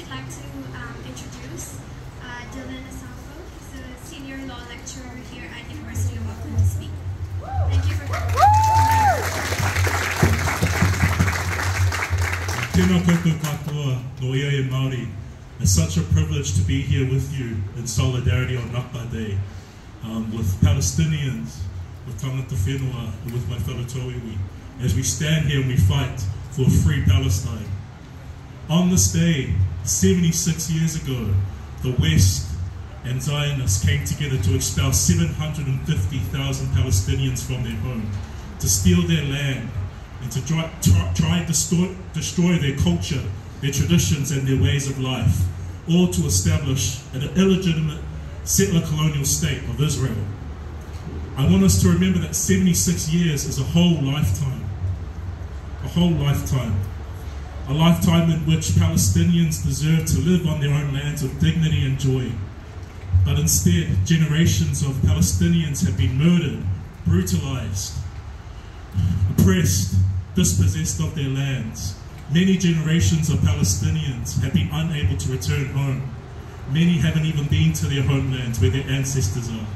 I'd like to introduce Asafo. He's a senior law lecturer here at University of Auckland to speak. Thank you for coming. Tēnā koutou katoa no ia e Māori. It's such a privilege to be here with you in solidarity on Nakba Day, with Palestinians, with tangata whenua, and with my fellow tauiwi, as we stand here and we fight for a free Palestine. On this day, 76 years ago, the West and Zionists came together to expel 750,000 Palestinians from their home, to steal their land, and to try and destroy their culture, their traditions and their ways of life, all to establish an illegitimate settler colonial state of Israel. I want us to remember that 76 years is a whole lifetime. A whole lifetime. A lifetime in which Palestinians deserve to live on their own lands with dignity and joy. But instead, generations of Palestinians have been murdered, brutalized, oppressed, dispossessed of their lands. Many generations of Palestinians have been unable to return home. Many haven't even been to their homelands where their ancestors are.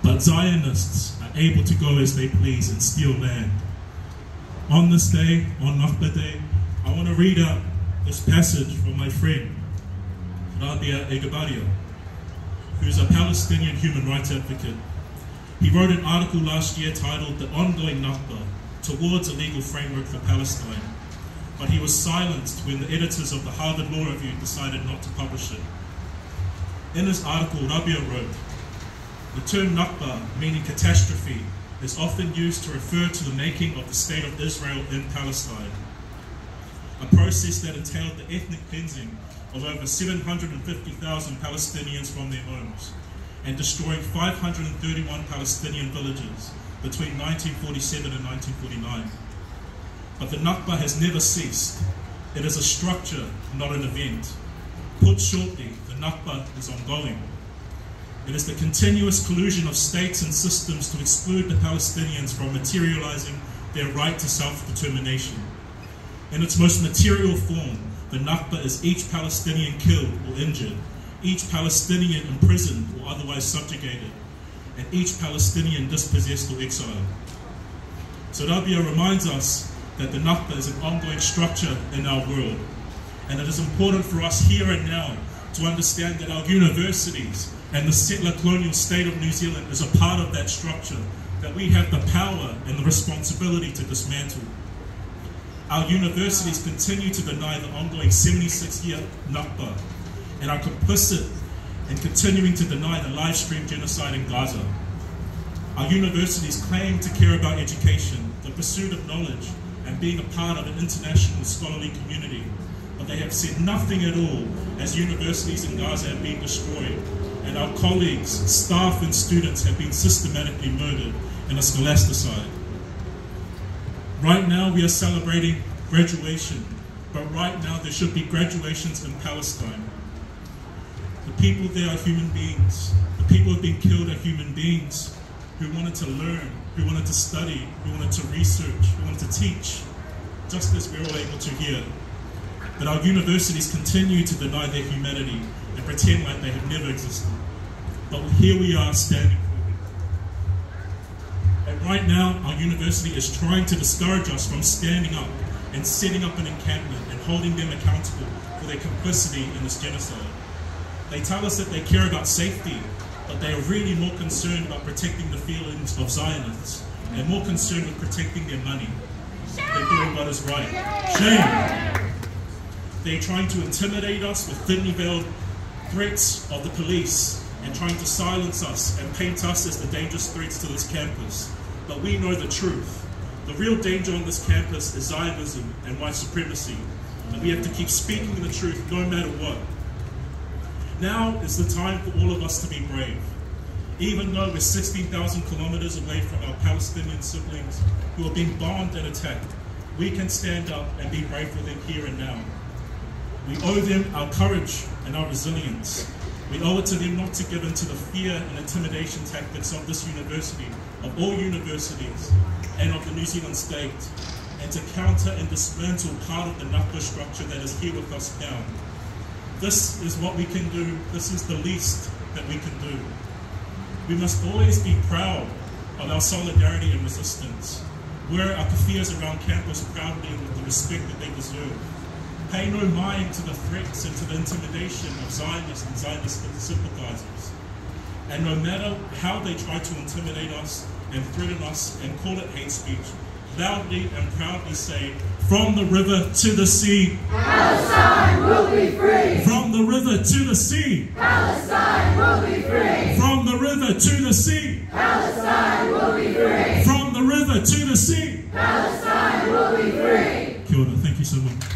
But Zionists are able to go as they please and steal land. On this day, on Nakba Day, I want to read out this passage from my friend, Rabia Egabaria, who's a Palestinian human rights advocate. He wrote an article last year titled "The Ongoing Nakba Towards a Legal Framework for Palestine," but he was silenced when the editors of the Harvard Law Review decided not to publish it. In his article, Rabia wrote, "The term Nakba, meaning catastrophe, is often used to refer to the making of the State of Israel in Palestine, a process that entailed the ethnic cleansing of over 750,000 Palestinians from their homes and destroying 531 Palestinian villages between 1947 and 1949. But the Nakba has never ceased. It is a structure, not an event. Put shortly, the Nakba is ongoing. It is the continuous collusion of states and systems to exclude the Palestinians from materializing their right to self-determination. In its most material form, the Nakba is each Palestinian killed or injured, each Palestinian imprisoned or otherwise subjugated, and each Palestinian dispossessed or exiled. So Rabia reminds us that the Nakba is an ongoing structure in our world, and it is important for us here and now to understand that our universities and the settler colonial state of New Zealand is a part of that structure that we have the power and the responsibility to dismantle. Our universities continue to deny the ongoing 76-year Nakba and are complicit in continuing to deny the live-stream genocide in Gaza. Our universities claim to care about education, the pursuit of knowledge, and being a part of an international scholarly community, but they have said nothing at all as universities in Gaza have been destroyed and our colleagues, staff and students have been systematically murdered and scholasticized. Right now we are celebrating graduation, but right now there should be graduations in Palestine. The people there are human beings. The people who have been killed are human beings who wanted to learn, who wanted to study, who wanted to research, who wanted to teach, just as we're all able to here. But our universities continue to deny their humanity and pretend like they have never existed. But here we are standing. And right now, our university is trying to discourage us from standing up and setting up an encampment and holding them accountable for their complicity in this genocide. They tell us that they care about safety, but they are really more concerned about protecting the feelings of Zionists and more concerned with protecting their money. They're doing what is right. Shame! They're trying to intimidate us with thinly veiled threats of the police and trying to silence us and paint us as the dangerous threats to this campus. But we know the truth. The real danger on this campus is Zionism and white supremacy, and we have to keep speaking the truth no matter what. Now is the time for all of us to be brave. Even though we're 16,000 kilometers away from our Palestinian siblings who are being bombed and attacked, we can stand up and be brave for them here and now. We owe them our courage and our resilience. We owe it to them not to give in to the fear and intimidation tactics of this university, of all universities, and of the New Zealand state, and to counter and dismantle part of the Nakba structure that is here with us now. This is what we can do. This is the least that we can do. We must always be proud of our solidarity and resistance. Wear our kawhias around campus proudly and with the respect that they deserve. Pay no mind to the threats and to the intimidation of Zionists and Zionist sympathizers. And no matter how they try to intimidate us and threaten us and call it hate speech, loudly and proudly say, from the river to the sea, Palestine will be free. From the river to the sea, Palestine will be free. From the river to the sea, Palestine will be free. From the river to the sea, Palestine will be free. Kia ora, thank you so much.